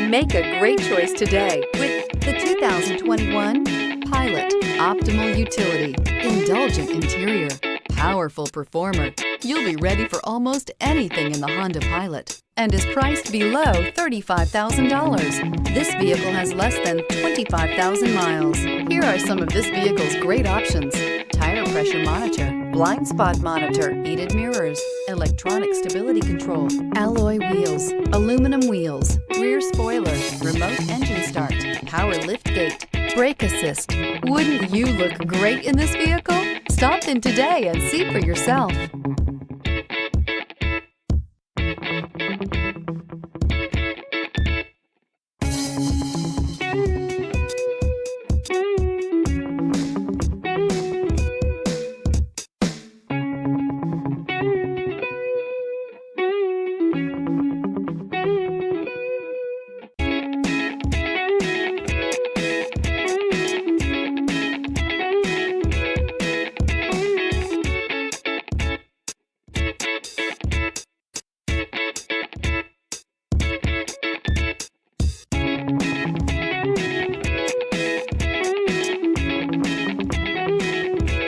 Make a great choice today with the 2021 Pilot. Optimal utility, indulgent interior, powerful performer. You'll be ready for almost anything in the Honda Pilot and is priced below $35,000. This vehicle has less than 25,000 miles. Here are some of this vehicle's great options: tire pressure monitor, blind spot monitor, heated mirrors, electronic stability control, alloy wheels, aluminum wheels, rear spoiler, remote engine start, power lift gate, brake assist. Wouldn't you look great in this vehicle? Stop in today and see for yourself.